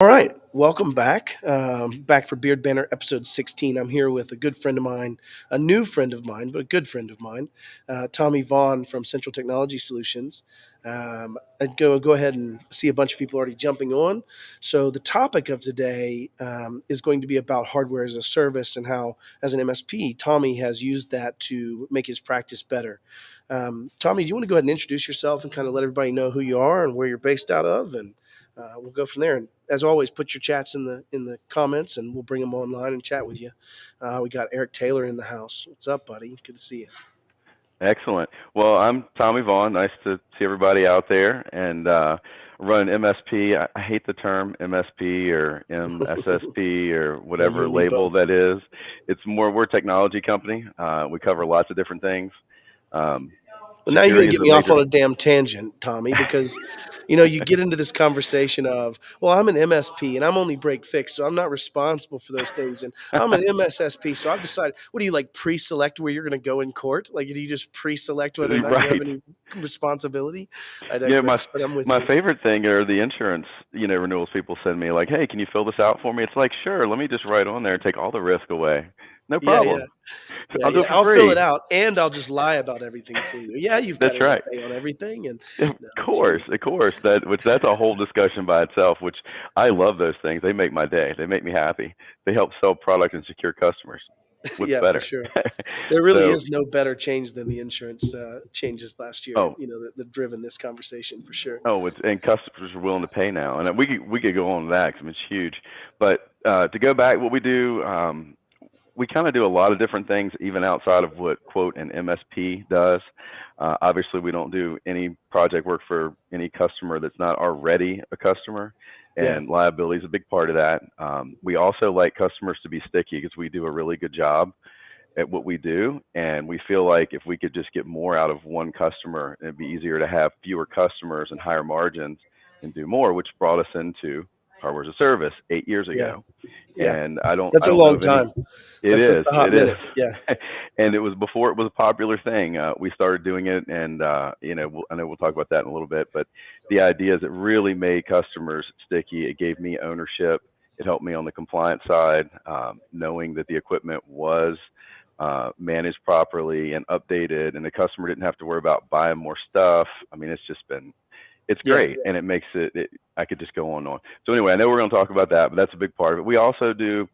All right, welcome back. Back for Beard Banter episode 16. I'm here with a good friend of mine, a new friend of mine, but a good friend of mine, Tommy Vaughn from Central Technology Solutions. I'd go ahead and see a bunch of people already jumping on. So the topic of today is going to be about hardware as a service and how, as an MSP, Tommy has used that to make his practice better. Tommy, do you want to go ahead and introduce yourself and kind of let everybody know who you are and where you're based out of, and we'll go from there. And as always, put your chats in the comments, and we'll bring them online and chat with you. We got Eric Taylor in the house. What's up, buddy? Good to see you. Excellent. Well, I'm Tommy Vaughn. Nice to see everybody out there and run MSP. I hate the term MSP or MSSP or Yeah, you whatever and me label both. that is. We're a technology company. We cover lots of different things. Um, Well, now you're going security to is get a me off major. on a damn tangent, Tommy, because you get into this conversation of, well, I'm an MSP and I'm only break fix, so I'm not responsible for those things, and I'm an MSSP, so I've decided. What do you like pre-select where you're going to go in court? Like, do you just pre-select whether or not you have Right. any responsibility? I Yeah, my digress, but I'm with my you. favorite thing are the insurance, renewals people send me like, "Hey, can you fill this out for me?" It's like, "Sure, let me just write on there and take all the risk away." No Yeah, yeah. problem. Yeah, I'll do yeah. it for I'll fill it free. out, and I'll just lie about everything for you. Yeah, you've got That's to right. pay on everything, and Of no, course, geez. of course. That's a whole discussion by itself. Which I love those things. They make my day. They make me happy. They help sell product and secure customers. What's Yeah, for better? sure. There really So, is no better change than the insurance changes last year. oh, That driven this conversation for sure. and customers are willing to pay now, and we could go on to that because it's huge. But to go back, what we do, we kind of do a lot of different things, even outside of what quote an MSP does. Obviously, we don't do any project work for any customer that's not already a customer, Yeah, and liability is a big part of that. We also like customers to be sticky because we do a really good job at what we do, and we feel like if we could just get more out of one customer, it'd be easier to have fewer customers and higher margins and do more, which brought us into hardware as a service 8 years yeah, ago. yeah. And I don't That's I a don't know long of any. time. It That's is. a hot It is. minute. Yeah, And it was before it was a popular thing. We started doing it, and I know we'll talk about that in a little bit. But the idea is it really made customers sticky. It gave me ownership. It helped me on the compliance side, knowing that the equipment was managed properly and updated, and the customer didn't have to worry about buying more stuff. I mean, it's yeah, great, and it makes it. I could just go on and on. So anyway, I know we're going to talk about that, but that's a big part of it. We also do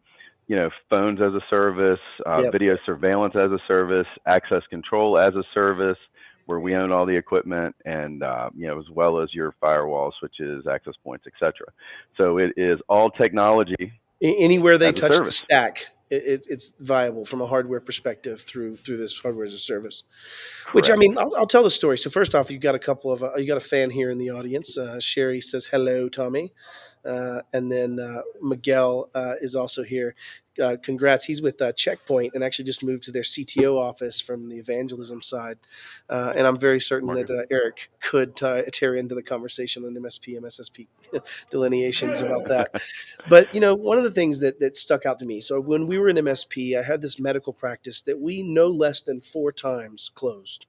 phones as a service, yeah. video surveillance as a service, access control as a service, where we own all the equipment, and as well as your firewall switches, access points, etc. So it is all technology Anywhere they as a touch the service. stack, it's viable from a hardware perspective through this hardware as a service. Which I Correct. mean, I'll tell the story. So first off, you got a fan here in the audience. Sherry says hello, Tommy, and then Miguel is also here. Congrats, he's with Checkpoint and actually just moved to their CTO office from the evangelism side. And I'm very certain that Marcus. Eric could tear into the conversation on MSP, MSSP delineations about that. But one of the things that stuck out to me. So when we were in MSP, I had this medical practice that we no less than 4 times closed.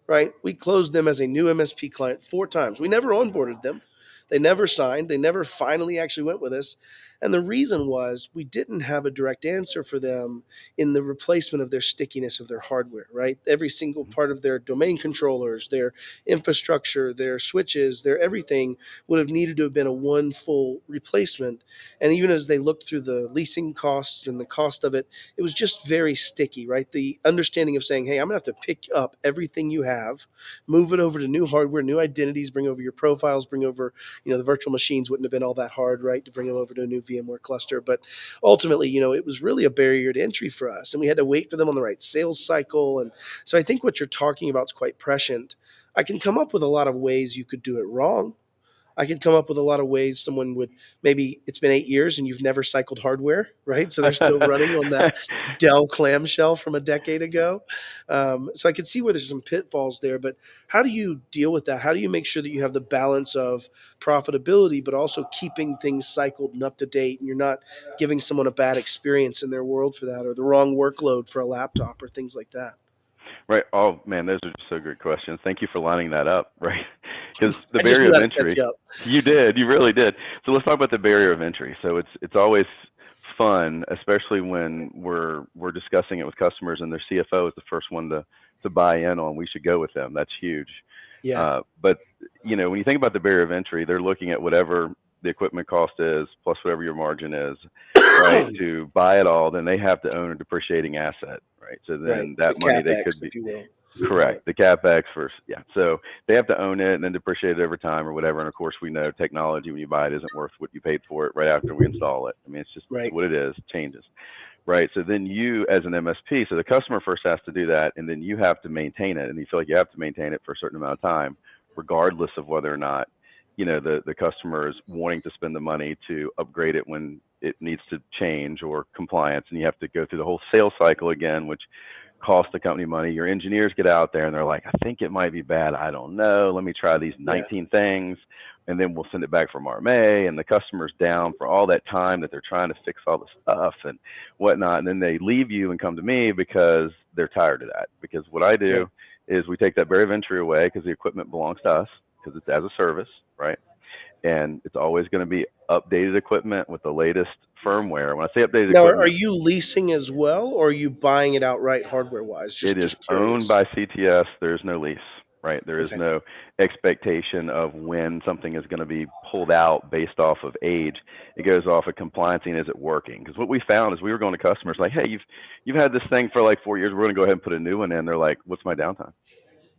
Right? We closed them as a new MSP client 4 times. We never onboarded them. They never signed. They never finally actually went with us. And the reason was we didn't have a direct answer for them in the replacement of their stickiness of their hardware, right? Every single part of their domain controllers, their infrastructure, their switches, their everything would have needed to have been a one full replacement. And even as they looked through the leasing costs and the cost of it, it was just very sticky, right? The understanding of saying, hey, I'm going to have to pick up everything you have, move it over to new hardware, new identities, bring over your profiles, bring over, the virtual machines wouldn't have been all that hard, right, to bring them over to a new VMware cluster. But ultimately, it was really a barrier to entry for us. And we had to wait for them on the right sales cycle. And so I think what you're talking about is quite prescient. I can come up with a lot of ways you could do it wrong. I could come up with a lot of ways someone would, maybe it's been 8 years and you've never cycled hardware, right? So they're still running on that Dell clamshell from a decade ago. So I could see where there's some pitfalls there, but how do you deal with that? How do you make sure that you have the balance of profitability, but also keeping things cycled and up to date, and you're not giving someone a bad experience in their world for that, or the wrong workload for a laptop or things like that? Right. Oh man, those are so great questions. Thank you for lining that up. Right. because the I just barrier knew of how to set entry. you up. You did, you really did. So let's talk about the barrier of entry. So it's always fun, especially when we're discussing it with customers, and their CFO is the first one to buy in on. We should go with them. That's huge. Yeah. But when you think about the barrier of entry, they're looking at whatever the equipment cost is plus whatever your margin is, right? To buy it all, then they have to own a depreciating asset, right? So Right. then The that money they CapEx, could be if you will. Right. correct, the capex first, yeah. So they have to own it and then depreciate it over time or whatever. And of course, we know technology when you buy it isn't worth what you paid for it right after we install it. I mean, it's just Right. what it is, changes. Right. So then you, as an MSP, so the customer first has to do that, and then you have to maintain it, and you feel like you have to maintain it for a certain amount of time, regardless of whether or not the customer is wanting to spend the money to upgrade it when it needs to change or compliance, and you have to go through the whole sales cycle again, which costs the company money. Your engineers get out there and they're like, I think it might be bad. I don't know. Let me try these Yeah. 19 things, and then we'll send it back from RMA, and the customer's down for all that time that they're trying to fix all the stuff and whatnot. And then they leave you and come to me because they're tired of that. Because what I Yeah. do is we take that barrier of entry away because the equipment belongs to us because it's as a service, right? And it's always going to be updated equipment with the latest firmware. When I say updated Now, are equipment, you leasing as well, or are you buying it outright hardware wise? it is Just owned curious. by CTS. There's no lease, right? There is Okay. no expectation of when something is going to be pulled out based off of age. It goes off of compliance and is it working? Because what we found is we were going to customers like, hey, you've had this thing for like 4 years. We're going to go ahead and put a new one in. They're like, what's my downtime?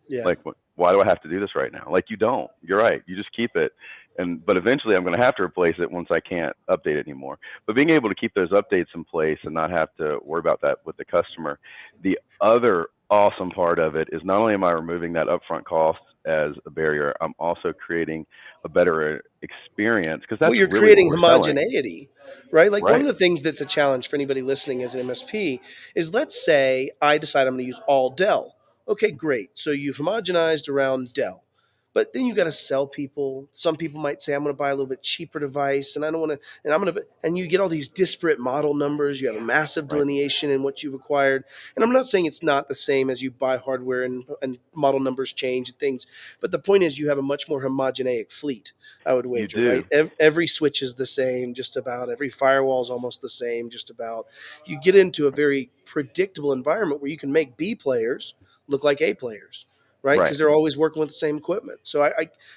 Yeah. Like, why do I have to do this right now? Like, you don't. You're right. You just keep it. But eventually I'm going to have to replace it once I can't update it anymore. But being able to keep those updates in place and not have to worry about that with the customer. The other awesome part of it is not only am I removing that upfront cost as a barrier, I'm also creating a better experience because Well, that's you're really what creating we're selling. homogeneity, right? Like one of Right. the things that's a challenge for anybody listening as an MSP is, let's say I decide I'm going to use all Dell. Okay, great. So you've homogenized around Dell. But then you got to sell people. Some people might say, I'm going to buy a little bit cheaper device and I don't want to, and I'm going to, and you get all these disparate model numbers. You have a massive Right. delineation in what you've acquired. And I'm not saying it's not the same as you buy hardware and model numbers change and things. But the point is, you have a much more homogeneic fleet, I would You wager, right? do. Every switch is the same, just about. Every firewall is almost the same, just about. You get into a very predictable environment where you can make B players look like A players, right? Right. Because they're always working with the same equipment. So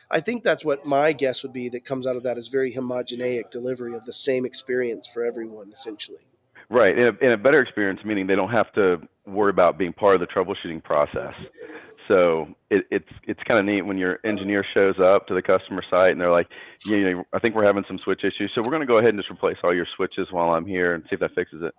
I think that's what my guess would be that comes out of that is very homogeneic delivery of the same experience for everyone, essentially. Right. In a better experience, meaning they don't have to worry about being part of the troubleshooting process. So it's kind of neat when your engineer shows up to the customer site and they're like, I think we're having some switch issues, so we're going to go ahead and just replace all your switches while I'm here and see if that fixes it.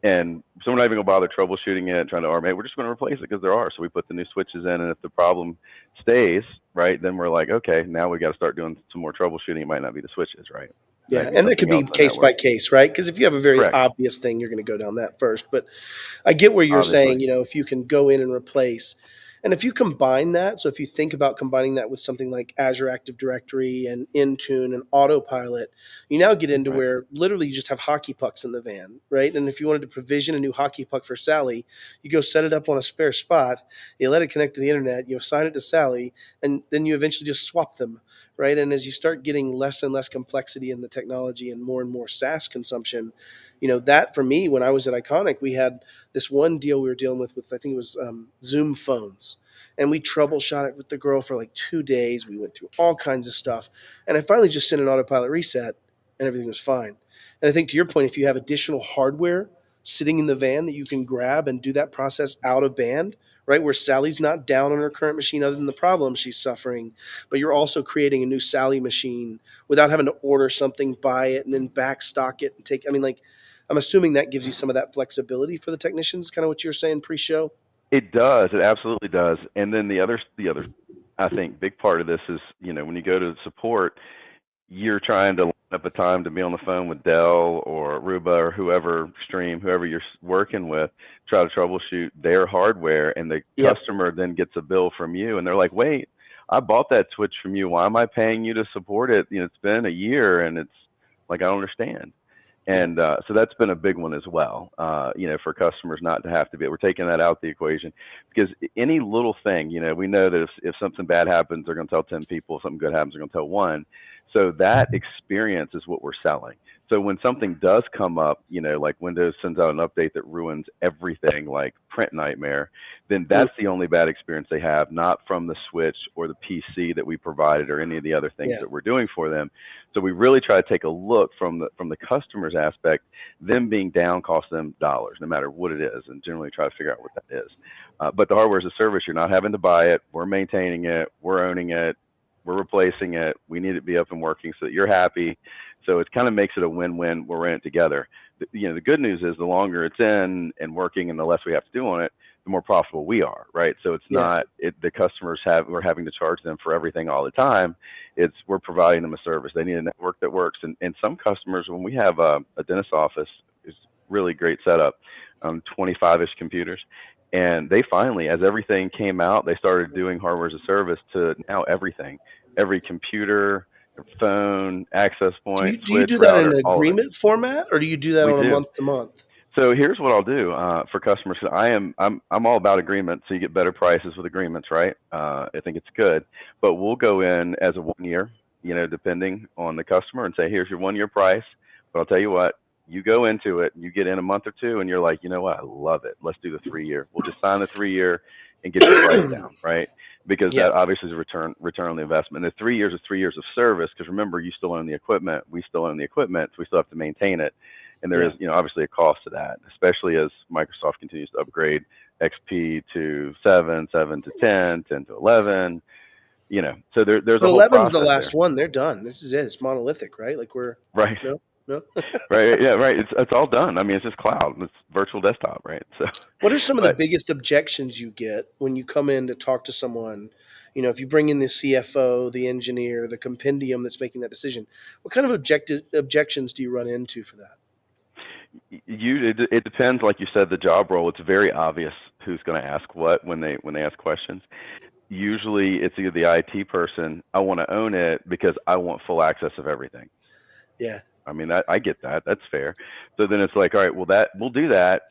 And so we're not even going to bother troubleshooting it, trying to automate. We're just going to replace it because there are. So we put the new switches in, and if the problem stays, right, then we're like, okay, now we got to start doing some more troubleshooting. It might not be the switches, right? It Yeah, might be and that could something be else in the case by network. case, right? Because if you have a very Correct. obvious thing, you're going to go down that first. But I get where you're Obviously. saying, if you can go in and replace, and if you combine that, so if you think about combining that with something like Azure Active Directory and Intune and Autopilot, you now get into Right. where literally you just have hockey pucks in the van, right? And if you wanted to provision a new hockey puck for Sally, you go set it up on a spare spot, you let it connect to the internet, you assign it to Sally, and then you eventually just swap them, right? And as you start getting less and less complexity in the technology and more SaaS consumption, that for me, when I was at Iconic, we had this one deal we were dealing with I think it was Zoom phones. And we troubleshot it with the girl for like 2 days. We went through all kinds of stuff. And I finally just sent an autopilot reset and everything was fine. And I think to your point, if you have additional hardware sitting in the van that you can grab and do that process out of band, right, where Sally's not down on her current machine other than the problem she's suffering, but you're also creating a new Sally machine without having to order something, buy it, and then backstock it and take, I mean, like, I'm assuming that gives you some of that flexibility for the technicians, kind of what you're saying pre-show. It does. It absolutely does. And then the other, I think, big part of this is, when you go to support, you're trying to line up a time to be on the phone with Dell or Aruba or whoever Stream, whoever you're working with, try to troubleshoot their hardware, and the Yep. customer then gets a bill from you, and they're like, "Wait, I bought that switch from you. Why am I paying you to support it? It's been a year, and it's like I don't understand." Yeah. And so that's been a big one as well, for customers not to have to be. We're taking that out the equation because any little thing, we know that if something bad happens, they're going to tell 10 people. If something good happens, they're going to tell one. So that experience is what we're selling. So when something does come up, like Windows sends out an update that ruins everything, like print nightmare, then Mm. that's the only bad experience they have, not from the switch or the PC that we provided or any of the other things Yeah. that we're doing for them. So we really try to take a look from the customer's aspect. Them being down costs them dollars, no matter what it is, and generally try to figure out what that is. But the hardware as a service, you're not having to buy it. We're maintaining it. We're owning it. We're replacing it. We need it to be up and working so that you're happy. So it kind of makes it a win-win. We're in it together. The good news is the longer it's in and working and the less we have to do on it, the more profitable we are, right? So it's Yeah. not the customers we're having to charge them for everything all the time. We're providing them a service. They need a network that works. And some customers, when we have a dentist office, is really great setup, 25-ish computers. And they finally, as everything came out, they started doing hardware as a service to now everything, every computer, phone, access point, Do you switch, do that in router, an all of it. agreement format, or do you do that We on a do. month to month? So here's what I'll do for customers. I'm all about agreements, so you get better prices with agreements, right? I think it's good, but we'll go in as a 1 year, depending on the customer, and say, here's your 1 year price. But I'll tell you what, you go into it, you get in a month or two, and you're like, you know what, I love it. Let's do the 3 year. We'll just sign the 3 year and get your price down, right? Because Yeah. that obviously is a return on the investment. And the 3 years is 3 years of service, because remember, you still own the equipment, we still own the equipment, so we still have to maintain it. And there is, Yeah. obviously a cost to that, especially as Microsoft continues to upgrade XP to 7, 7 to 10, 10 to 11. So there's a But whole 11's the process last there, one. They're done. This is it. It's monolithic, right? Like we're right? no, no. Right, yeah, right. It's all done. I mean, it's just cloud. It's virtual desktop, right? So, What are some of the but biggest objections you get when you come in to talk to someone? If you bring in the CFO, the engineer, the compendium that's making that decision, what kind of objections do you run into for that? it depends. Like you said, the job role. It's very obvious who's going to ask what when they ask questions. Usually, it's either the IT person. I want to own it because I want full access of everything. Yeah. I mean, I get that. That's fair. So then it's like, all right, well, we'll do that,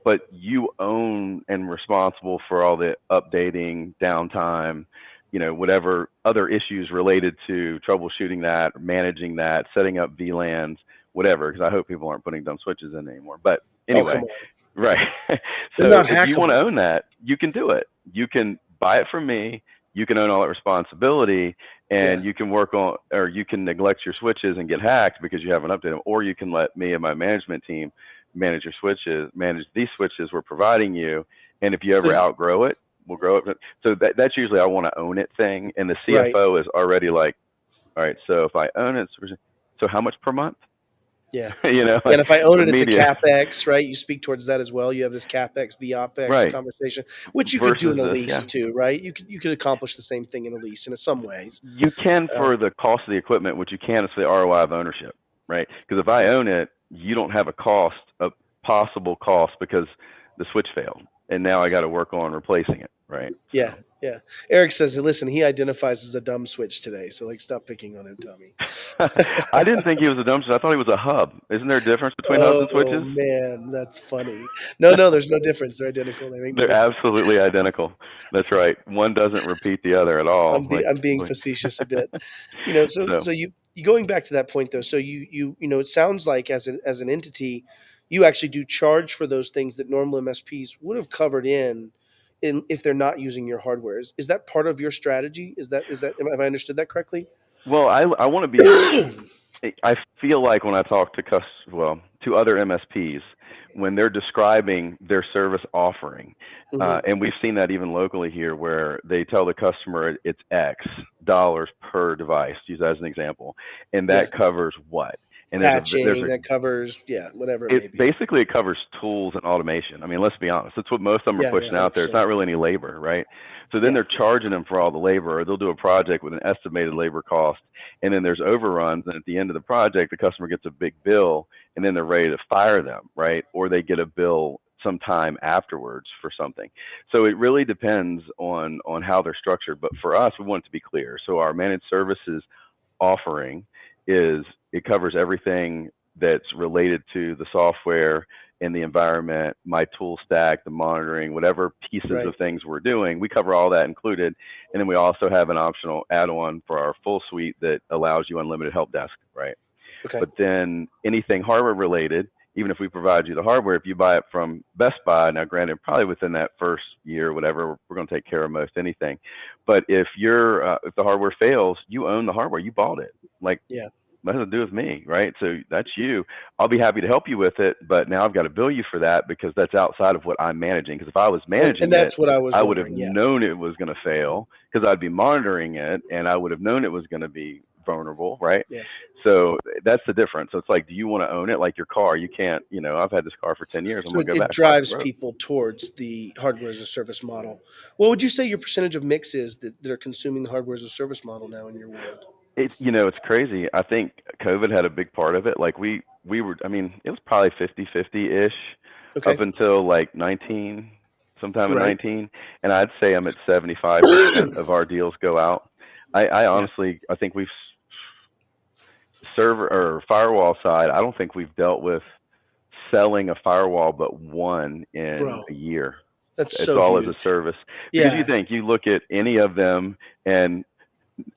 but you own and responsible for all the updating, downtime, whatever other issues related to troubleshooting that, managing that, setting up VLANs, whatever. Because I hope people aren't putting dumb switches in anymore. But Oh, anyway, come on. right. They're So not if you want to hackable. own that, you can do it. You can buy it from me. You can own all that responsibility, Yeah. and you can work on, or you can neglect your switches and get hacked because you haven't updated them, or you can let me and my management team manage your switches, manage these switches we're providing you, and if you So ever outgrow it, we'll grow it. So that's usually I want to own it thing, and the right. CFO is already like, all right, so if I own it, so how much per month? Yeah. And Like if I own it, it's a immediate, capex, right? You speak towards that as well. You have this capex v opex right? conversation, which you could do Versus in a this, lease yeah. too, right? You could accomplish the same thing in a lease in some ways. You can Uh, for the cost of the equipment, which you can is the ROI of ownership, right? Because if I own it, you don't have a possible cost because the switch failed, and now I got to work on replacing it, right? Yeah, yeah. Eric says, listen, he identifies as a dumb switch today, so like, stop picking on him, Tommy. I didn't think he was a dumpster. I thought he was a hub. Isn't there a difference between hubs and Oh switches? man, that's funny. No, no, there's no difference. They're identical. They make no They're difference. absolutely identical. That's right. One doesn't repeat the other at all. I'm being Like facetious a bit. So so. you going back to that point though. So it sounds like as an entity, you actually do charge for those things that normal MSPs would have covered in if they're not using your hardware. Is that part of your strategy? Is that have I understood that correctly? Well, I want to be. I feel like when I talk to other MSPs, when they're describing their service offering, Hmm. and we've seen that even locally here, where they tell the customer it's X dollars per device, use that as an example, and Yeah. that covers what? And there's Patching a that covers, yeah, whatever it it may be. basically it covers tools and automation. I mean, let's be honest. That's what most of them are Yeah, yeah, pushing out there. It's 100%. not really any labor, right? So then Yeah. they're charging them for all the labor, or they'll do a project with an estimated labor cost, and then there's overruns, and at the end of the project, the customer gets a big bill, and then they're ready to fire them, right? Or they get a bill sometime afterwards for something. So it really depends on how they're structured. But for us, we want it to be clear. So our managed services offering is it covers everything that's related to the software and the environment, my tool stack, the monitoring, whatever pieces Right. of things we're doing, we cover all that included. And then we also have an optional add-on for our full suite that allows you unlimited help desk, right? Okay. But then anything hardware related, even if we provide you the hardware, if you buy it from Best Buy, now granted, probably within that first year, whatever, we're going to take care of most anything. But if the hardware fails, you own the hardware, you bought it. Like, Yeah. nothing to do with me, right? So that's you. I'll be happy to help you with it, but now I've got to bill you for that because that's outside of what I'm managing. Because if I was And managing it, that's what I was I would have wondering. Yeah. known it was going to fail because I'd be monitoring it and I would have known it was going to be vulnerable, right? Yeah. So that's the difference. So it's like, do you want to own it like your car? You can't, I've had this car for 10 years. I'm So going to go it back and park the drives road. people towards the hardware as a service model. What would you say your percentage of mix is that are consuming the hardware as a service model now in your world? It's crazy. I think COVID had a big part of it. Like we were, I mean, it was probably 50-50 ish up Okay. until like 19, sometime in Right. 19. And I'd say I'm at 75% of our deals go out. I Yeah. honestly, I think we've server or firewall side, I don't think we've dealt with selling a firewall but one in Bro, a year. that's It's so all as a huge. service because Yeah. you look at any of them, and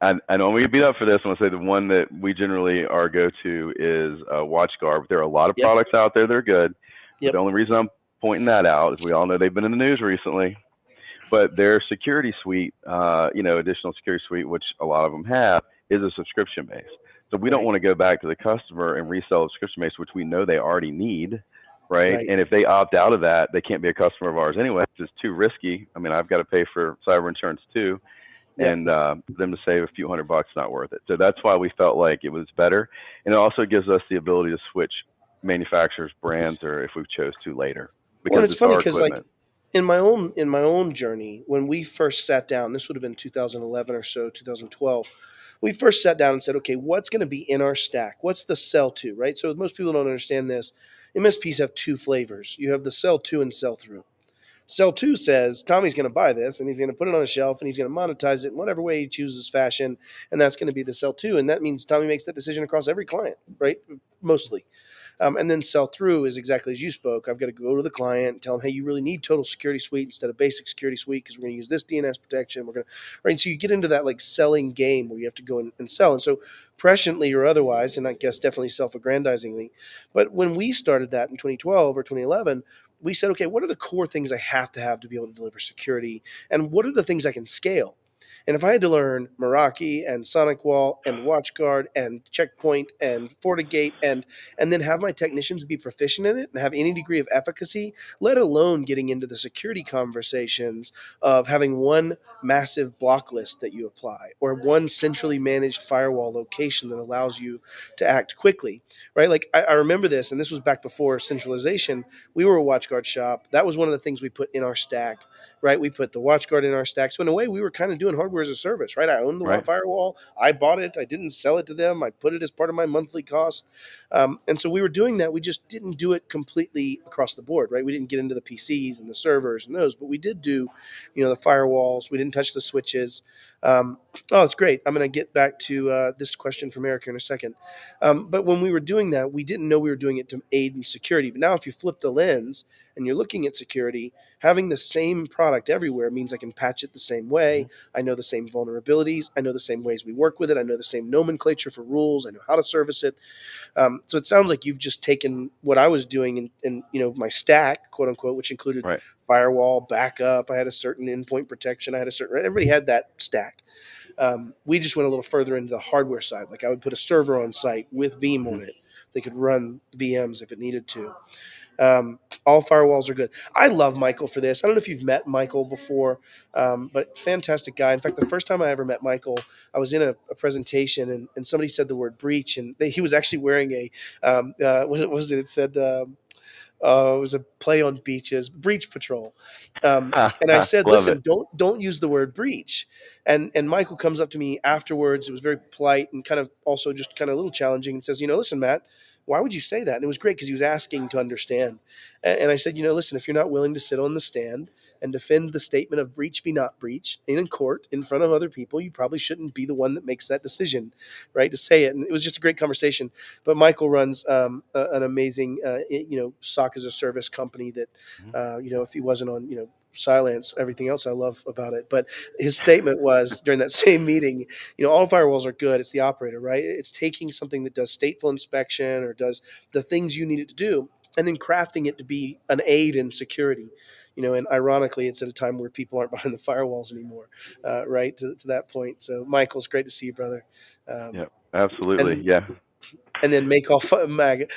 I know we get beat up for this. I'm gonna say the one that we generally our go-to is WatchGuard. There are a lot of Yep. products out there that are good, but the Yep. only reason I'm pointing that out is we all know they've been in the news recently. But their security suite, additional security suite, which a lot of them have, is a subscription base. So we don't Right. want to go back to the customer and resell a subscription base, which we know they already need, right? Right. And if they opt out of that, they can't be a customer of ours anyway. It's too risky. I mean, I've got to pay for cyber insurance too, Yep. and them to save a few $100 not worth it. So that's why we felt like it was better, and it also gives us the ability to switch manufacturers, brands, or if we chose to later, Well, and because it's it's funny our because like equipment, in my own journey, when we first sat down, this would have been 2011 or so, 2012. We first sat down and said, okay, what's going to be in our stack? What's the sell to, right? So most people don't understand this. MSPs have two flavors. You have the sell to and sell through. Sell two says Tommy's going to buy this and he's going to put it on a shelf and he's going to monetize it in whatever way he chooses fashion. And that's going to be the sell two. And that means Tommy makes that decision across every client, right? Mostly. And then sell through is exactly as you spoke. I've got to go to the client and tell them, hey, you really need total security suite instead of basic security suite because we're going to use this DNS protection. We're going to, right. So you get into that like selling game where you have to go and sell. And so presciently or otherwise, and I guess definitely self aggrandizingly. But when we started that in 2012 or 2011, we said, okay, what are the core things I have to be able to deliver security? And what are the things I can scale? And if I had to learn Meraki and Sonic Wall and WatchGuard and Checkpoint and FortiGate and then have my technicians be proficient in it and have any degree of efficacy, let alone getting into the security conversations of having one massive block list that you apply or one centrally managed firewall location that allows you to act quickly, right? Like I remember this, and this was back before centralization. We were a WatchGuard shop. That was one of the things we put in our stack, right? We put the WatchGuard in our stack. So in a way, we were kind of doing hardware as a service, right? I owned the right? firewall. I bought it. I didn't sell it to them. I put it as part of my monthly cost. And so we were doing that. We just didn't do it completely across the board, right? We didn't get into the PCs and the servers and those, but we did do, the firewalls. We didn't touch the switches. Um, oh, it's great. I'm going to get back to this question from Erica in a second. But when we were doing that, we didn't know we were doing it to aid in security. But now, if you flip the lens and you're looking at security, having the same product everywhere means I can patch it the same way. Mhm. I know the same vulnerabilities. I know the same ways we work with it. I know the same nomenclature for rules. I know how to service it. So it sounds like you've just taken what I was doing in my stack, quote unquote, which included Right. firewall, backup. I had a certain endpoint protection. I had a certain. Everybody had that stack. We just went a little further into the hardware side. Like I would put a server on site with Veeam on Mhm. it. They could run VMs if it needed to. All firewalls are good. I love Michael for this. I don't know if you've met Michael before, but fantastic guy. In fact, the first time I ever met Michael, I was in a presentation and somebody said the word breach, and he was actually wearing a what was it? It said it was a play on beaches, breach patrol. And I said, Love it. listen, don't use the word breach. And Michael comes up to me afterwards. It was very polite and kind of also just kind of a little challenging and says, listen, Matt, Why would you say that? And it was great because he was asking to understand. And I said, listen, if you're not willing to sit on the stand and defend the statement of breach be not breach in court in front of other people, you probably shouldn't be the one that makes that decision, right? To say it. And it was just a great conversation. But Michael runs an amazing, SOC as a service company that, if he wasn't on, silence, everything else I love about it. But his statement was during that same meeting, all firewalls are good. It's the operator, right? It's taking something that does stateful inspection or does the things you need it to do, and then crafting it to be an aid in security. And ironically, it's at a time where people aren't behind the firewalls anymore, right? To that point. So, Michael, it's great to see you, brother. Um, Yeah, absolutely. and Yeah. and then make off Mafka.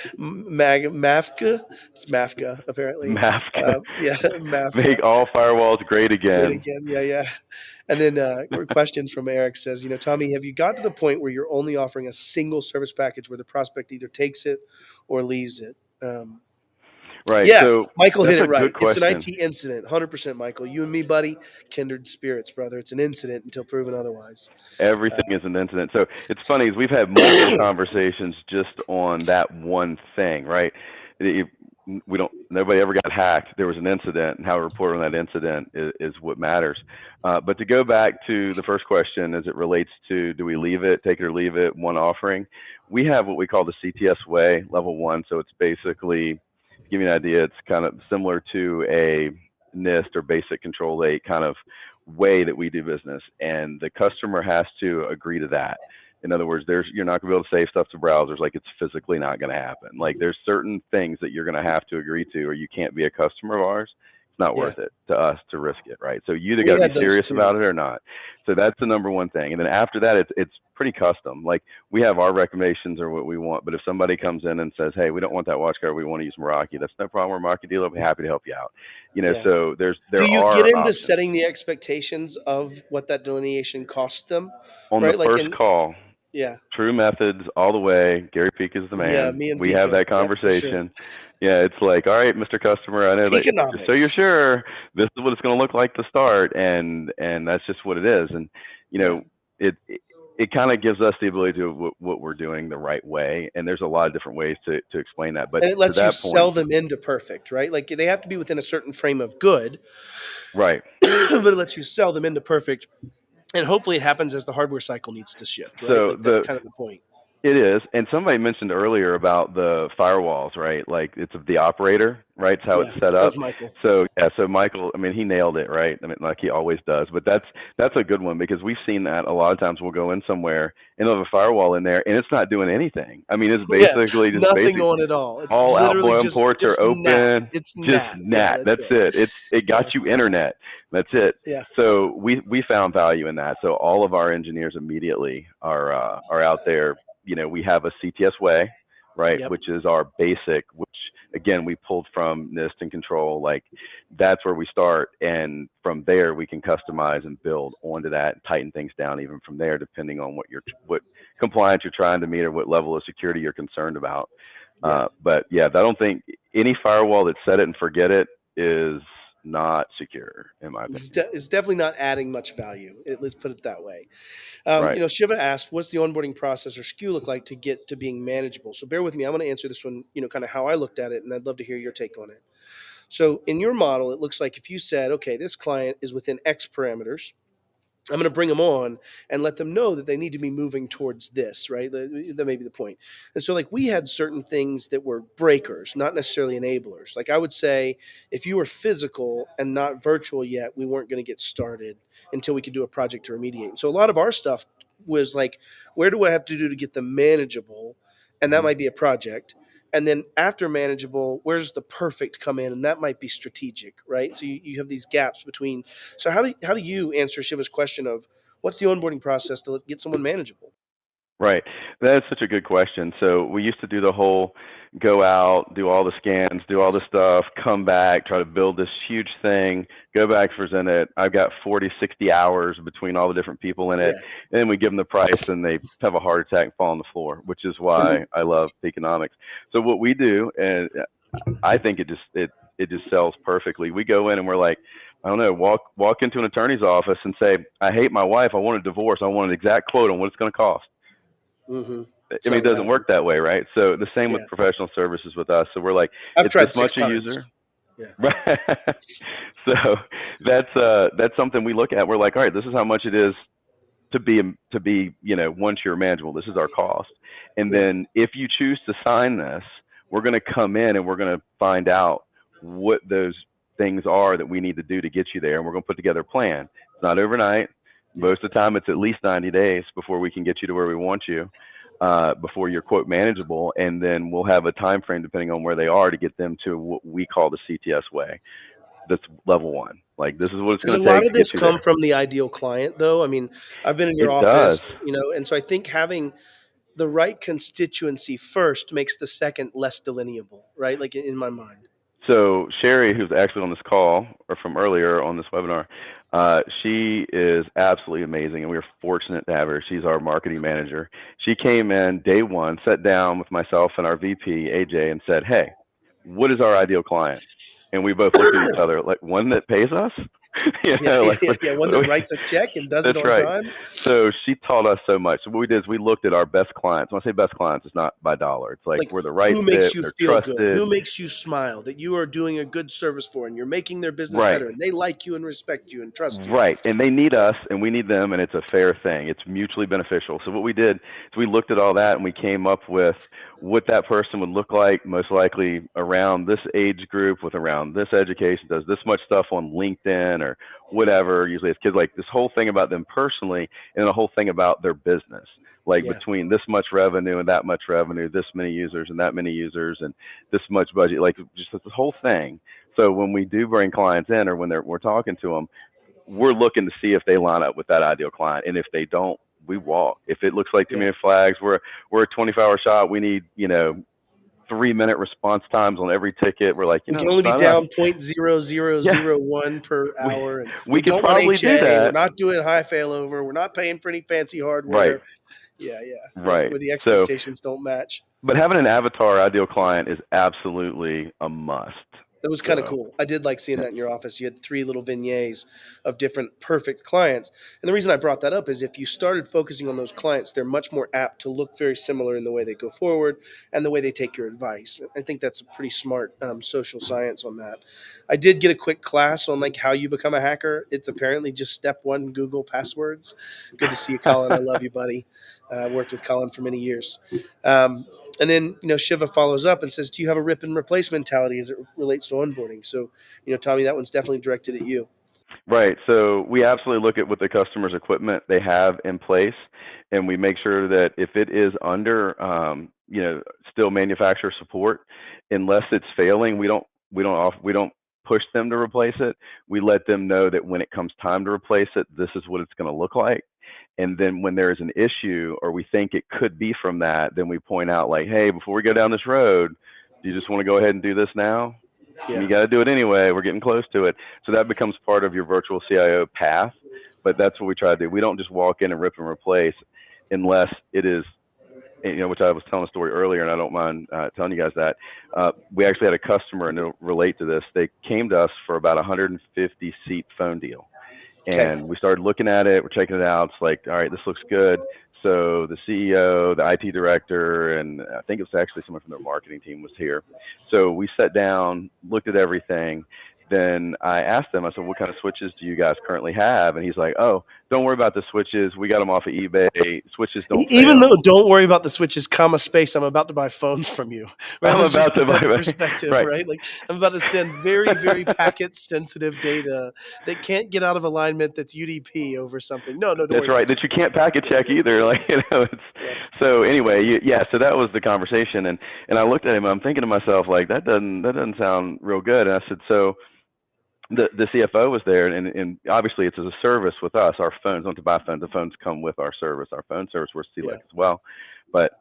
It's Mafka apparently. Mafka. Yeah, Mafka. Make all firewalls great Great again. again. Yeah, yeah. And then a question from Eric says, Tommy, have you got to the point where you're only offering a single service package where the prospect either takes it or leaves it? Right. Yeah, So Michael hit that's it a right. good It's an question. IT incident, 100%, Michael. You and me, buddy, kindred spirits, brother. It's an incident until proven otherwise. Everything is an incident. So it's funny is we've had multiple conversations just on that one thing, right? It, we don't. Nobody ever got hacked. There was an incident, and how we report on that incident is what matters. But to go back to the first question, as it relates to do we leave it, take it or leave it, one offering, we have what we call the CTS way, level one. So it's basically, to give you an idea, it's kind of similar to a NIST or basic control 8 kind of way that we do business, and the customer has to agree to that. In other words, you're not going to be able to save stuff to browsers. Like, it's physically not going to happen. Like, there's certain things that you're going to have to agree to, or you can't be a customer of ours. It's not Yeah, worth it to us to risk it, right? So you either got we to be had those serious too. about it or not. So that's the number one thing. And then after that, it's pretty custom. Like, we have our recommendations or what we want, but if somebody comes in and says, "Hey, we don't want that watch guard, we want to use Meraki," that's no problem. We're a market dealer. We'll be happy to help you out. Yeah. So Do there you get are into options. setting the expectations of what that delineation costs them, On the right? Like first in call, yeah, true methods all the way. Gary Peak is the yeah, man. me and We have Pika, that yeah, for sure. conversation. Yeah, it's like, all right, Mr. Customer, I know that just so you're Peakonomics. sure, this is what it's going to look like to start, and that's just what it is. And you Yeah. know, it kind of gives us the ability to do what we're doing the right way. And there's a lot of different ways to explain that. But And it to lets you that point, sell them into perfect, right? Like they have to be within a certain frame of good, right. but it lets you sell them into perfect. And hopefully it happens as the hardware cycle needs to shift, right? So Like that's kind of the point. it is, and somebody mentioned earlier about the firewalls, right? Like it's the operator, right? It's how it's Yeah. set That up. was Michael. So yeah, so Michael, I mean, he nailed it, right? I mean, like he always does. But that's a good one because we've seen that a lot of times. We'll go in somewhere and they'll have a firewall in there, and it's not doing anything. I mean, it's Yeah. basically just Nothing basic. on at all. It's All literally outgoing just ports are just NAT. open. It's Just NAT. Yeah, NAT. that's That's it. it. It Yeah. got you internet. That's it. Yeah. So we found value in that. So all of our engineers immediately are out there. We have a CTS way, right, Yep. which is our basic, which again we pulled from NIST and control. Like that's where we start, and from there we can customize and build onto that, and tighten things down even from there, depending on what compliance you're trying to meet or what level of security you're concerned about. Yeah. But yeah, I don't think any firewall that set it and forget it is not secure, in my opinion. It's definitely not adding much value. Let's put it that way. Right. Shiva asked, "What's the onboarding process or SKU look like to get to being manageable?" So bear with me. I'm going to answer this one. Kind of how I looked at it, and I'd love to hear your take on it. So in your model, it looks like if you said, "Okay, this client is within X parameters." I'm going to bring them on and let them know that they need to be moving towards this, right? That may be the point. And so, like, we had certain things that were breakers, not necessarily enablers. Like, I would say if you were physical and not virtual yet, we weren't going to get started until we could do a project to remediate. And so, a lot of our stuff was like, where do I have to do to get them manageable? And that Hmm. might be a project. And then after manageable, where's the perfect come in? And that might be strategic, right? So you have these gaps between. So how do you answer Shiva's question of what's the onboarding process to get someone manageable? Right. That's such a good question. So we used to do the whole go out, do all the scans, do all the stuff, come back, try to build this huge thing, go back, present it. I've got 40, 60 hours between all the different people in it. Yeah. And then we give them the price and they have a heart attack and fall on the floor, which is why I love economics. So what we do, and I think it just sells perfectly. We go in and we're like, I don't know, walk into an attorney's office and say, I hate my wife, I want a divorce, I want an exact quote on what it's going to cost. Mm-hmm. I It's mean, not it going to doesn't happen. work that way, right? So the same Yeah. with professional services with us. So we're like, I've it's this tried six much a times. user. Yeah. Right. So that's something we look at. We're like, all right, this is how much it is to be once you're manageable. This is our cost. And Yeah. then if you choose to sign this, we're going to come in and we're going to find out what those things are that we need to do to get you there, and we're going to put together a plan. It's not overnight. Yeah. Most of the time it's at least 90 days before we can get you to where we want you, before you're quote manageable, and then we'll have a time frame depending on where they are to get them to what we call the CTS way. That's level one. Like, this is what it's Does going a to lot take of to get this you come there. from the ideal client, though? I mean, I've been in your It office, does. and so I think having the right constituency first makes the second less delineable, right? Like in my mind. So Sherry, who's actually on this call or from earlier on this webinar, she is absolutely amazing, and we are fortunate to have her. She's our marketing manager. She came in day one, sat down with myself and our VP AJ, and said, "Hey, what is our ideal client?" And we both looked at each other like, "One that pays us?" Yeah, yeah, Like yeah, what? yeah. One What are that we? writes a check and does it That's on right. time. So she taught us so much. So what we did is we looked at our best clients. When I say best clients, it's not by dollar. It's like Like, we're the right who fit, makes you they're feel good? Who trusted. makes you smile? That you are doing a good service for, and you're making their business Right. better, and they like you and respect you and trust you. Right. And they need us and we need them, and it's a fair thing. It's mutually beneficial. So what we did is we looked at all that and we came up with what that person would look like, most likely around this age group with around this education, does this much stuff on LinkedIn or whatever. Usually it's kids, like this whole thing about them personally and the whole thing about their business. Like Yeah, between this much revenue and that much revenue, this many users and that many users and this much budget, like just the whole thing. So when we do bring clients in, or when we're talking to them, we're looking to see if they line up with that ideal client. And if they don't, we walk. If it looks like too yeah. many flags, we're a 24-hour shop. We need 3-minute response times on every ticket. We're like, We can only be sign up. down 0.0001 Yeah, per we hour, and we we could don't want probably do HA. We're that. not doing high failover. We're not paying for any fancy Right, hardware. Yeah, yeah, yeah. right. Where the So, expectations don't match. but having an avatar ideal client is absolutely a must. That was kind of So, cool. I did like seeing yeah. that in your office. You had three little vignettes of different perfect clients. And the reason I brought that up is if you started focusing on those clients, they're much more apt to look very similar in the way they go forward and the way they take your advice. I think that's a pretty smart social science on that. I did get a quick class on like how you become a hacker. It's apparently just step one, Google passwords. Good to see you, Colin. I love you, buddy. I worked with Colin for many years. Um, and then, Shiva follows up and says, "Do you have a rip and replace mentality as it relates to onboarding?" So, Tommy, that one's definitely directed at you. Right. So we absolutely look at what the customer's equipment they have in place, and we make sure that if it is under, still manufacturer support, unless it's failing, we don't push them to replace it. We let them know that when it comes time to replace it, this is what it's going to look like. And then when there is an issue or we think it could be from that, then we point out like, hey, before we go down this road, do you just want to go ahead and do this now? I mean, Yeah, you got to do it anyway. We're getting close to it. So that becomes part of your virtual CIO path. But that's what we try to do. We don't just walk in and rip and replace unless it is, which I was telling a story earlier, and I don't mind telling you guys that. We actually had a customer, and it'll relate to this. They came to us for about a 150 seat phone deal. okay. And we started looking at it. We're checking it out. It's like, all right, this looks good. So the CEO, the IT director, and I think it was actually someone from their marketing team was here. So we sat down, looked at everything. Then I asked him, I said, what kind of switches do you guys currently have? And he's like, oh, don't worry about the switches. We got them off of eBay. Switches don't Even fail. though, don't worry about the switches, comma space. I'm about to buy phones from you. Right? I'm Let's just about to put that in buy, perspective. right. Right? Like I'm about to send very, very packet sensitive data that can't get out of alignment. That's UDP over something. No, no, don't That's worry about right. the That you switches. can't packet check either. Like, it's Yeah, so anyway. Yeah. So that was the conversation, and I looked at him. I'm thinking to myself, like, that doesn't sound real good. And I said, so the CFO was there, and obviously it's as a service with us. Our phones don't have to buy phones. The phones come with our service. Our phone service we're yeah, CLEC as well. But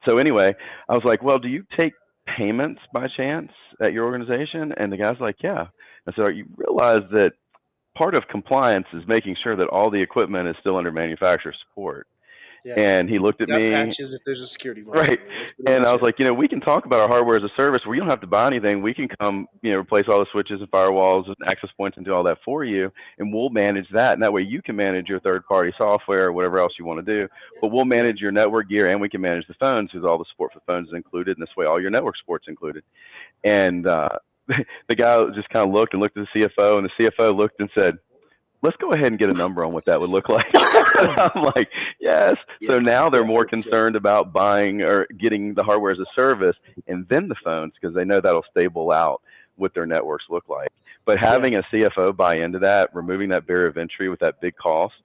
so anyway, I was like, well, do you take payments by chance at your organization? And the guy's like, yeah. I said, you realize that part of compliance is making sure that all the equipment is still under manufacturer support. Yeah. And he looked at Got me. patches if there's a security Right. vulnerability. That's pretty And I much was it. like, we can talk about our hardware as a service where you don't have to buy anything. We can come, replace all the switches and firewalls and access points and do all that for you. And we'll manage that. And that way you can manage your third party software or whatever else you want to do. But we'll Yeah. manage your network gear and we can manage the phones because all the support for phones is included. And this way all your network support's included. And the guy just kind of looked and looked at the CFO, and the CFO looked and said, let's go ahead and get a number on what that would look like. I'm like, yes. Yeah. So now they're Yeah. more 100%. concerned about buying or getting the hardware as a service and then the phones because they know that'll stable out what their networks look like. But Yeah. having a CFO buy into that, removing that barrier of entry with that big cost,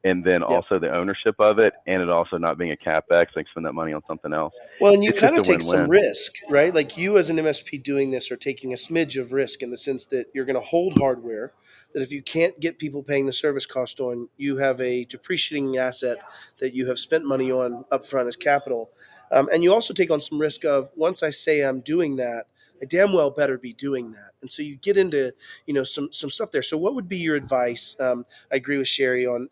and then Yep. also the ownership of it, and it also not being a capex, they can spend that money on something else. Well, and you It's just kind a of take some win-win. risk, right? Like you as an MSP doing this are taking a smidge of risk in the sense that you're going to hold hardware that if you can't get people paying the service cost on, you have a depreciating asset that you have spent money on upfront as capital. And you also take on some risk of once I say I'm doing that, I damn well better be doing that. And so you get into, some stuff there. So what would be your advice? I agree with Sherry on,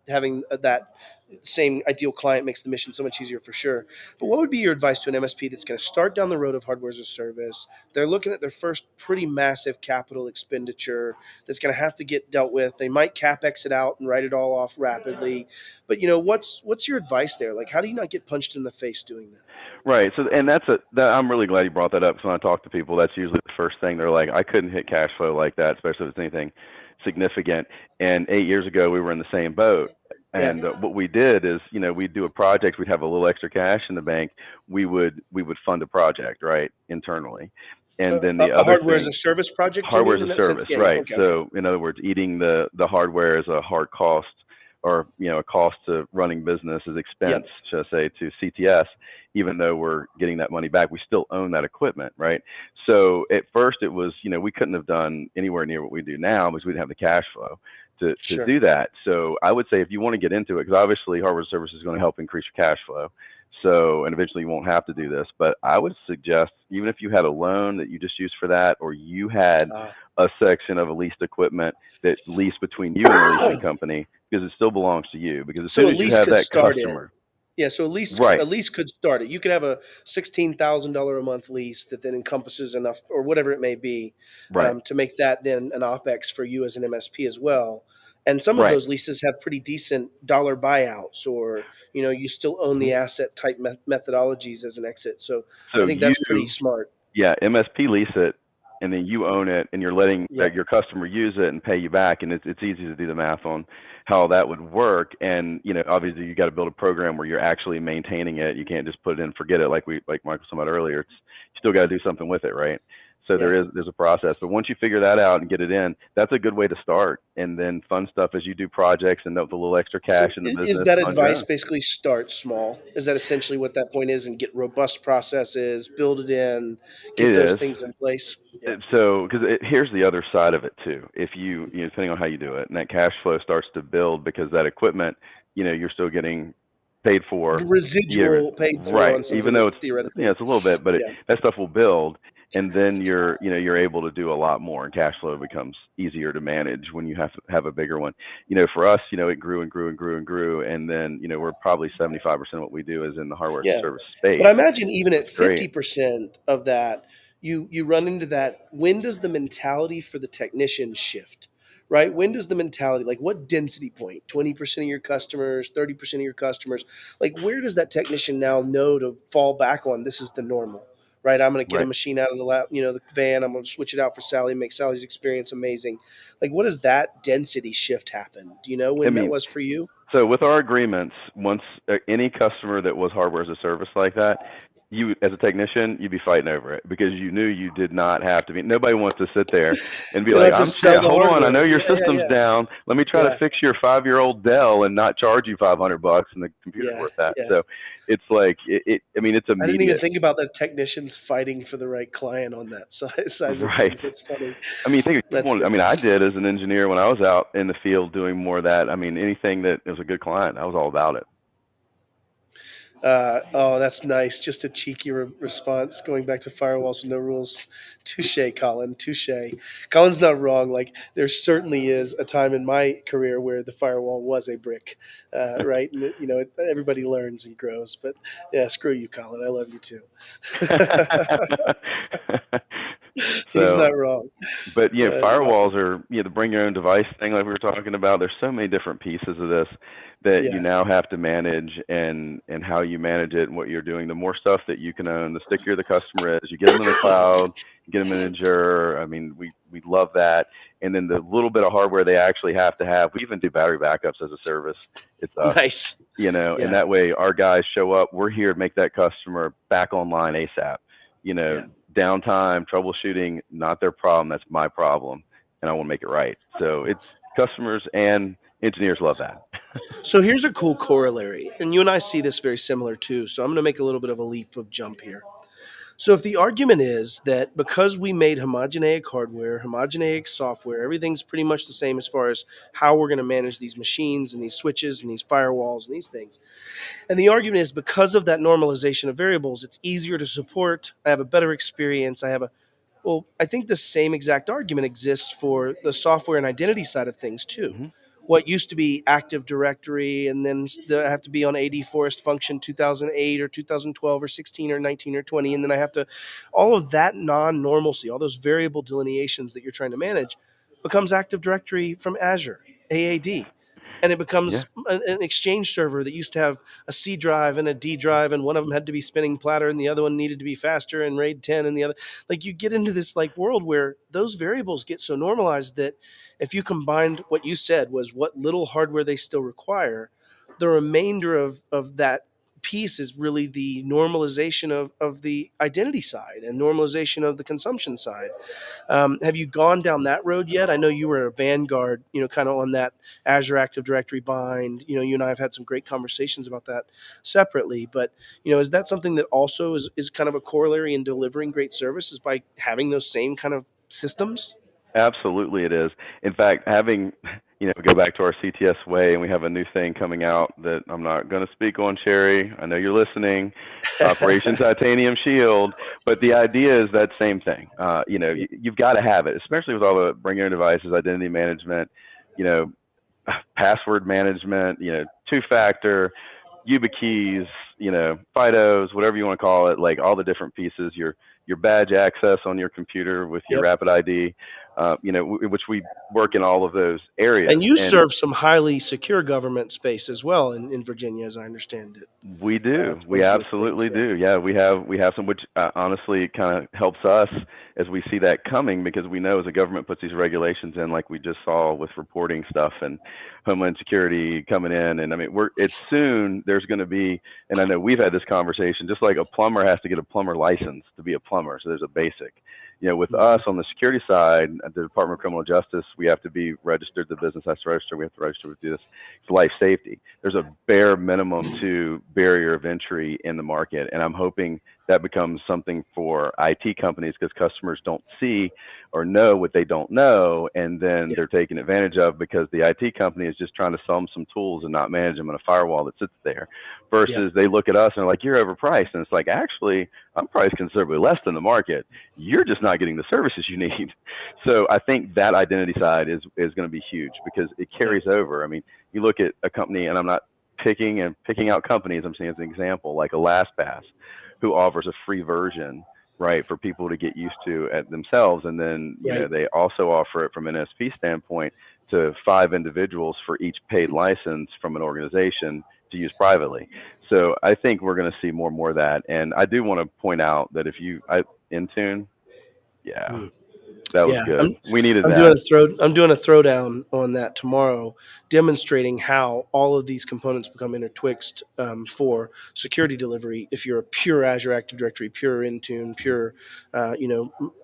having that same ideal client makes the mission so much easier for sure. But what would be your advice to an MSP that's going to start down the road of hardware as a service? They're looking at their first pretty massive capital expenditure that's going to have to get dealt with. They might capex it out and write it all off rapidly. But what's your advice there? Like, how do you not get punched in the face doing that? Right. So, and I'm really glad you brought that up because when I talk to people, that's usually the first thing they're like, I couldn't hit cash flow like that, especially if it's anything significant. And 8 years ago, we were in the same boat. Yeah. And what we did is, we'd do a project, we'd have a little extra cash in the bank, we would fund a project, right, internally. And then the A other hardware as a thing, service project, you hardware mean, as in a that sense? service, Yeah, yeah. right? Okay, okay. So, in other words, eating the hardware as a hard cost, or a cost to running business as expense, Yep. should I say, to CTS. Even though we're getting that money back, we still own that equipment, right? So at first, it was we couldn't have done anywhere near what we do now because we didn't have the cash flow to Sure. do that. So I would say if you want to get into it, because obviously hardware as a service is going to help increase your cash flow. So, and eventually you won't have to do this, but I would suggest even if you had a loan that you just used for that, or you had Uh, a section of a leased equipment that leased between you and the leasing company, because it still belongs to you. Because as so soon at as you least have could that start it. customer, Yeah, so right, at least could start it. You could have a $16,000 a month lease that then encompasses enough, or whatever it may be, right, to make that then an OPEX for you as an MSP as well. And some of right. those leases have pretty decent dollar buyouts, or you still own Mhm. the asset type methodologies as an exit. So I So think that's pretty smart. yeah, MSP lease it, and then you own it, and you're letting Yep. your customer use it and pay you back, and it's easy to do the math on how that would work. And obviously, you got to build a program where you're actually maintaining it. You can't just put it in and forget it, like Michael was talking about earlier. You still got to do something with it, right? So Yeah. there's a process, but once you figure that out and get it in, that's a good way to start. And then fun stuff as you do projects and the little extra cash So in the is business that fund your advice own. basically start small? Is that essentially what that point is? And get robust processes, build it in, get It those is. things in place. Yeah. So, because here's the other side of it too. If depending on how you do it, and that cash flow starts to build because that equipment, you're still getting paid for. Yeah, Residual paid for right. on something Even though that it's theoretically, it's a little bit, but yeah, that stuff will build, and then you're able to do a lot more, and cash flow becomes easier to manage when you have a bigger one. For us, it grew and grew and grew and grew, and then we're probably 75% of what we do is in the hardware as a yeah. service But I space. imagine even So at it's great. 50% of that, you run into that. When does the mentality for the technician shift? Right? When does the mentality, like what density point? 20% of your customers, 30% of your customers, like where does that technician now know to fall back on? This is the normal, right? I'm going to get a Right. machine out of the lab, the van. I'm going to switch it out for Sally, make Sally's experience amazing. Like, what does that density shift happen? Do you know I when that mean, was for you? so with our agreements, once any customer that was hardware as a service like that, you as a technician, you'd be fighting over it because you knew you did not have to be. Nobody wants to sit there and be You don't like, have to "I'm sell the hold on, I hardware. know your Yeah, yeah, system's yeah. down. Let me try to Yeah, fix your 5-year-old Dell and not charge you $500 and the computer's yeah, worth that." yeah. So it's like I mean, it's I didn't even immediate, think about the technicians fighting for the right client on that size of right? things. That's funny. I mean, think if you That's wanted, I good. mean, I did as an engineer when I was out in the field doing more of that. I mean, anything that was a good client, I was all about it. Oh, that's nice. Just a cheeky response. Going back to firewalls with no rules. Touche, Colin. Touche. Colin's not wrong. Like there certainly is a time in my career where the firewall was a brick, right? And everybody learns and grows. But yeah, screw you, Colin. I love you too. He's So, not wrong. but That's firewalls awesome. are the bring your own device thing like we were talking about. There's so many different pieces of this that you Yeah, now have to manage, and how you manage it and what you're doing. The more stuff that you can own, the stickier the customer is. You get them in the cloud, you get them in Azure. I mean, we love that. And then the little bit of hardware they actually have to have. We even do battery backups as a service. It's us. nice. And Yeah, that way our guys show up. We're here to make that customer back online ASAP. You know, yeah. downtime, troubleshooting, not their problem. That's my problem, and I want to make it right. So it's customers and engineers love that. So here's a cool corollary, and you and I see this very similar too. So I'm going to make a little bit of a leap of jump here. So if the argument is that because we made homogeneic hardware, homogeneic software, everything's pretty much the same as far as how we're going to manage these machines and these switches and these firewalls and these things. And the argument is because of that normalization of variables, it's easier to support. I have a better experience. Well, I think the same exact argument exists for the software and identity side of things too. Hmm. What used to be Active Directory and then I have to be on AD Forest Function 2008 or 2012 or 16 or 19 or 20. And then I have to, all of that non normalcy, all those variable delineations that you're trying to manage becomes Active Directory from Azure, AAD. And it Yeah. becomes an exchange server that used to have a C drive and a D drive, and one of them had to be spinning platter, and the other one needed to be faster, and RAID 10, and the other. Like you get into this like world where those variables get so normalized that if you combined what you said was what little hardware they still require, the remainder of that piece is really the normalization of the identity side and normalization of the consumption side. Have you gone down that road yet? I know you were a vanguard, kind of on that Azure Active Directory bind. You and I have had some great conversations about that separately. But is that something that also is kind of a corollary in delivering great services by having those same kind of systems? Absolutely, it is. In fact, having go back to our CTS way, and we have a new thing coming out that I'm not going to speak on, Sherry. I know you're listening. Operation Titanium Shield, but the idea is that same thing. Yeah. You've got to have it, especially with all the bring your own devices, identity management, you know, password management, two-factor, YubiKeys, FIDOs, whatever you want to call it, like all the different pieces, your badge access on your computer with your Yep. Rapid ID, which we work in all of those areas. And you And serve some highly secure government space as well in Virginia, as I understand it. we do. We 24 states. absolutely Yeah. do. Yeah, we have some, which honestly kind of helps us as we see that coming, because we know as the government puts these regulations in, like we just saw with reporting stuff and Homeland Security coming in, and I mean, it's soon. There's going to be, and I know we've had this conversation. Just like a plumber has to get a plumber license to be a plumber, so there's a basic. With Mhm. us on the security side, at the Department of Criminal Justice, we have to be registered. The business has to register. We have to register with this. It's life safety. There's a bare minimum to barrier of entry in the market, and I'm hoping that becomes something for IT companies, because customers don't see or know what they don't know, and then Yeah. they're taken advantage of because the IT company is just trying to sell them some tools and not manage them in a firewall that sits there. Yeah. Versus they look at us and they're like, "You're overpriced," and it's like, actually, I'm priced considerably less than the market. You're just not getting the services you need. So I think that identity side is going to be huge, because it Yeah. carries over. I mean, you look at a company, and I'm not picking out companies. I'm saying as an example, like a LastPass, who offers a free version, right, for people to get used to at themselves, and then Right. they also offer it from an NSP standpoint to 5 individuals for each paid license from an organization to use privately. So I think we're going to see more and more of that. And I do want to point out that if Intune, yeah, Mm. that was Yeah, good. We needed I'm doing that. I'm doing a throwdown on that tomorrow, demonstrating how all of these components become intertwixt for security delivery. If you're a pure Azure Active Directory, pure Intune, pure,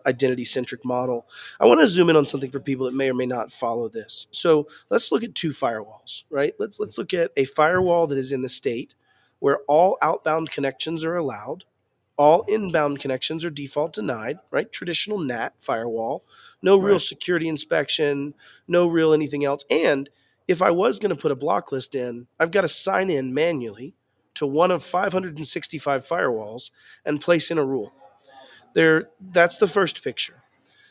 identity centric model, I want to zoom in on something for people that may or may not follow this. So let's look at two firewalls, right? Let's look at a firewall that is in the state where all outbound connections are allowed, all inbound connections are default denied, right? Traditional NAT firewall, no real Right. security inspection, no real anything else. And if I was going to put a block list in, I've got to sign in manually to one of 565 firewalls and place in a rule. That's the first picture.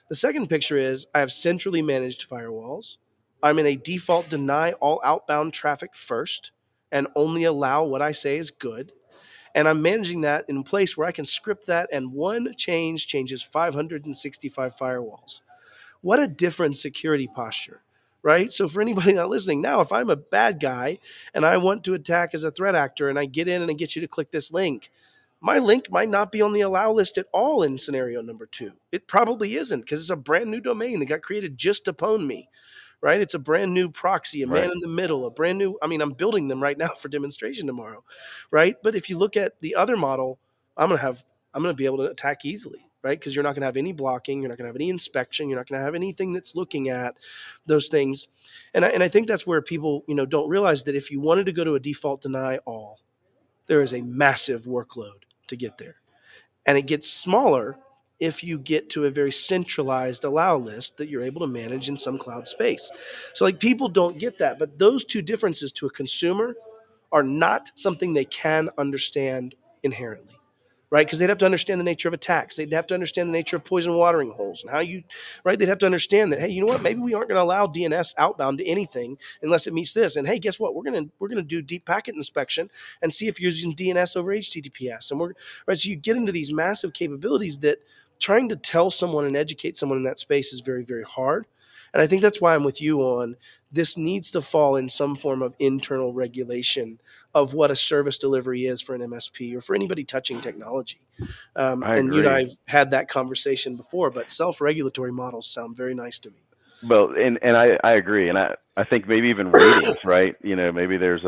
The second picture is I have centrally managed firewalls. I'm in a default deny all outbound traffic first and only allow what I say is good. And I'm managing that in a place where I can script that, and one change changes 565 firewalls. What a different security posture, right? So, for anybody not listening now, if I'm a bad guy and I want to attack as a threat actor and I get in and I get you to click this link, my link might not be on the allow list at all in scenario number two. It probably isn't, because it's a brand new domain that got created just to pwn me, right? It's a brand new proxy, a man Right. in the middle, a brand new, I mean, I'm building them right now for demonstration tomorrow, right? But if you look at the other model, I'm going to have, I'm going to be able to attack easily, right? Because you're not going to have any blocking, you're not going to have any inspection, you're not going to have anything that's looking at those things. And I think that's where people, don't realize that if you wanted to go to a default deny all, there is a massive workload to get there. And it gets smaller if you get to a very centralized allow list that you're able to manage in some cloud space. So, like, people don't get that. But those two differences to a consumer are not something they can understand inherently, right? Because they'd have to understand the nature of attacks. They'd have to understand the nature of poison watering holes and how you, right? They'd have to understand that, hey, you know what? Maybe we aren't going to allow DNS outbound to anything unless it meets this. And hey, guess what? We're gonna do deep packet inspection and see if you're using DNS over HTTPS. And we're right. So you get into these massive capabilities that trying to tell someone and educate someone in that space is very, very hard. And I think that's why I'm with you on this needs to fall in some form of internal regulation of what a service delivery is for an MSP or for anybody touching technology. I And you and agree. I've had that conversation before, but self-regulatory models sound very nice to me. Well, and I agree, and I think maybe even ratings, right? Maybe there's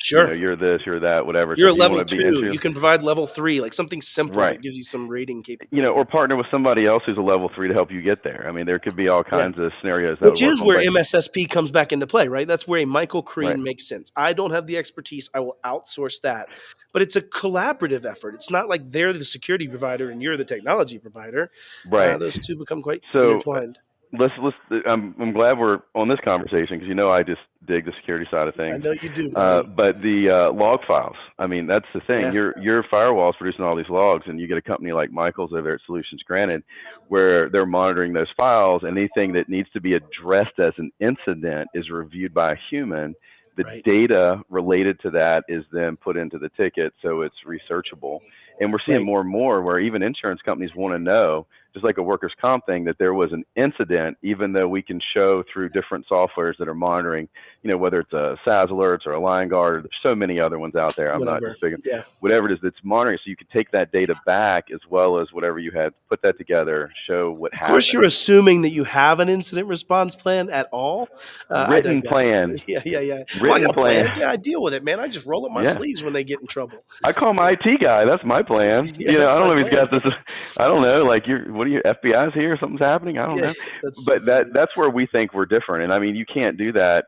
Sure. you're this, you're that, whatever. So You're if a you want level to be two. into, You can provide level three, like something simple right, that gives you some rating capability. or partner with somebody else who's a level 3 to help you get there. I mean, there could be all Yeah. kinds of scenarios that would Which work is on, where but MSSP comes back into play, right? That's where a Michael right, Crean makes sense. I don't have the expertise. I will outsource that. But it's a collaborative effort. It's not like they're the security provider and you're the technology provider. right. Those two become quite So intertwined. let's. I'm glad we're on this conversation because I just dig the security side of I things. know you do, buddy. But the log files. I mean, that's the thing. Yeah, Your firewall's producing all these logs, and you get a company like Michael's over there at Solutions Granted, where they're monitoring those files, and anything that needs to be addressed as an incident is reviewed by a human. The right. data related to that is then put into the ticket, so it's researchable. And we're seeing Right. more and more where even insurance companies want to know, just like a workers' comp thing, that there was an incident, even though we can show through different softwares that are monitoring, whether it's a SaaS alerts or a Line Guard, there's so many other ones out there. I'm not Whatever. just big, Yeah. whatever it is that's monitoring. So you can take that data back as well as whatever you had, put that together, show what Of course, you're happened. assuming that you have an incident response plan at all. I Written digress. plan, Yeah, yeah, yeah. Well, I written got a plan. plan. Yeah, I deal with it, man. I just roll up my Yeah. sleeves when they get in trouble. I call my IT guy. That's my plan. Yeah, that's I don't my know if he's plan. got this. I don't know. Like, what are you, FBI's here? Something's happening. I don't Yeah, know. that's so But that funny. that's where we think we're different. And I mean, you can't do that.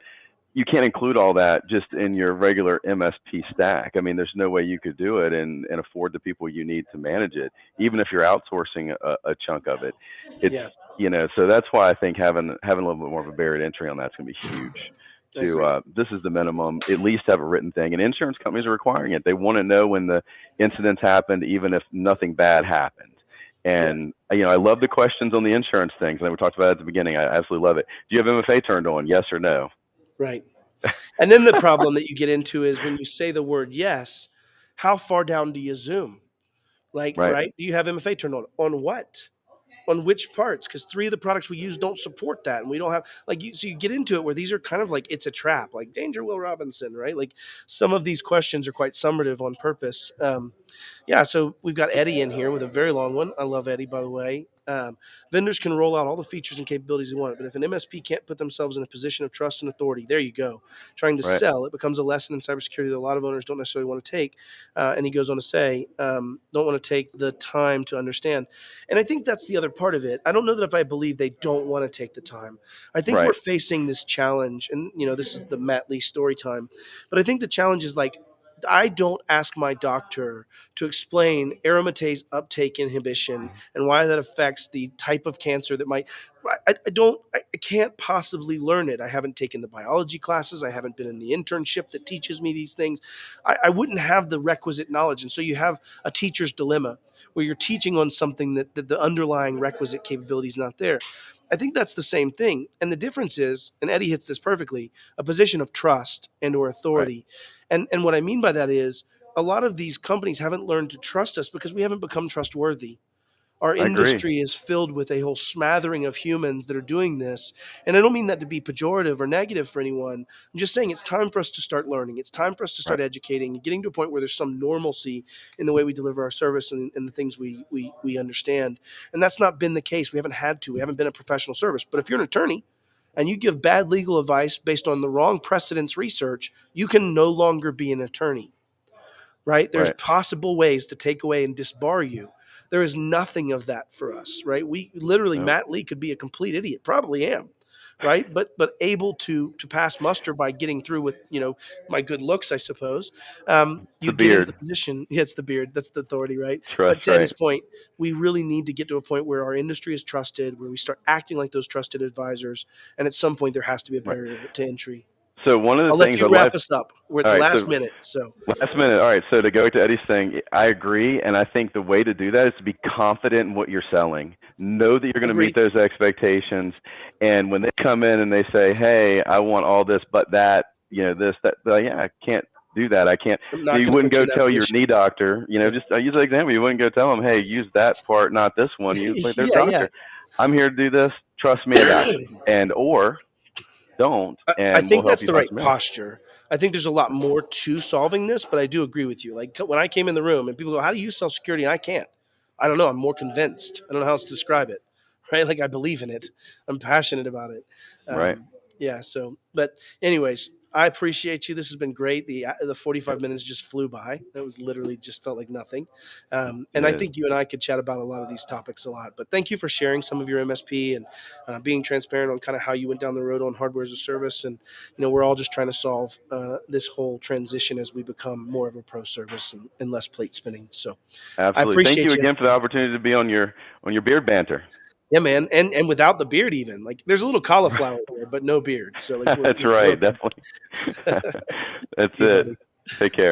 You can't include all that just in your regular MSP stack. I mean, there's no way you could do it and afford the people you need to manage it, even if you're outsourcing a chunk of it. It's Yeah, so that's why I think having a little bit more of a barrier to entry on that's going to be huge. I agree. This is the minimum. At least have a written thing, and insurance companies are requiring it. They want to know when the incidents happened, even if nothing bad happened. Yeah, And I love the questions on the insurance things. And we talked about it at the beginning. I absolutely love it. Do you have MFA turned on? Yes or no? right. And then the problem that you get into is when you say the word yes, how far down do you zoom? Like, Right, right? Do you have MFA turned on? On what? On which parts? Because three of the products we use don't support that, and we don't have like you. So you get into it where these are kind of like it's a trap, like Danger Will Robinson, right? Like some of these questions are quite summative on purpose. Yeah, so we've got Eddie in here with a very long one. I love Eddie, by the way. Vendors can roll out all the features and capabilities they want, but if an MSP can't put themselves in a position of trust and authority, there you go. Trying to right, sell, it becomes a lesson in cybersecurity that a lot of owners don't necessarily want to take. And he goes on to say, don't want to take the time to understand. And I think that's the other part of it. I don't know that if I believe they don't want to take the time. I think we're right, facing this challenge, and this is the Matt Lee story time. But I think the challenge is like I don't ask my doctor to explain aromatase uptake inhibition and why that affects the type of cancer that might. I can't possibly learn it. I haven't taken the biology classes. I haven't been in the internship that teaches me these things. I wouldn't have the requisite knowledge. And so you have a teacher's dilemma where you're teaching on something that the underlying requisite capability is not there. I think that's the same thing. And the difference is, and Eddie hits this perfectly, a position of trust and or Right. authority. And what I mean by that is a lot of these companies haven't learned to trust us because we haven't become trustworthy. Our I agree. industry is filled with a whole smattering of humans that are doing this. And I don't mean that to be pejorative or negative for anyone. I'm just saying it's time for us to start learning. It's time for us to Right. start educating and getting to a point where there's some normalcy in the way we deliver our service and the things we understand. And that's not been the case. We haven't had to. We haven't been a professional service. But if you're an attorney and you give bad legal advice based on the wrong precedence research, you can no longer be an attorney, right? There's Right. possible ways to take away and disbar you. There is nothing of that for us, right? We literally, Nope. Matt Lee could be a complete idiot, probably am, right? But able to pass muster by getting through with my good looks, I suppose. It's a You get into the beard. position. Yeah, it's the beard. That's the authority, right? But Trust. to Eddie's Right. point, we really need to get to a point where our industry is trusted, where we start acting like those trusted advisors, and at some point there has to be a Right. barrier to entry. So one of I'll the let things I you love. wrap us up. We're at All the right. last So minute, so last minute. All right. So to go to Eddie's thing, I agree, and I think the way to do that is to be confident in what you're selling. Know that you're going to meet agree. those expectations, and when they come in and they say, "Hey, I want all this, but that, this, that," they're like, yeah, I can't do that. I can't. I'm not You going to wouldn't put you go in that tell your position. knee doctor. Yeah. Just I use that example. You wouldn't go tell them, "Hey, use that part, not this one." You just like their Yeah, yeah. doctor. I'm here to do this. Trust me, I got you. And or don't, I and we'll think help that's you the find right something else. posture. I think there's a lot more to solving this, but I do agree with you. Like when I came in the room and people go, "How do you sell security?" And I can't. I don't know. I'm more convinced. I don't know how else to describe it. Right? Like I believe in it. I'm passionate about it. Right. Yeah. So, but anyways, I appreciate you. This has been great. The 45 minutes just flew by. It was literally just felt like nothing. It And I is. think you and I could chat about a lot of these topics a lot. But thank you for sharing some of your MSP and being transparent on kind of how you went down the road on hardware as a service. And we're all just trying to solve this whole transition as we become more of a pro service and less plate spinning. So I Absolutely. Thank you appreciate you. again for the opportunity to be on your beard banter. Yeah, man. And without the beard, even like there's a little cauliflower there, but no beard. So like we're That's we're right. okay. Definitely. That's See you, it. buddy. Take care.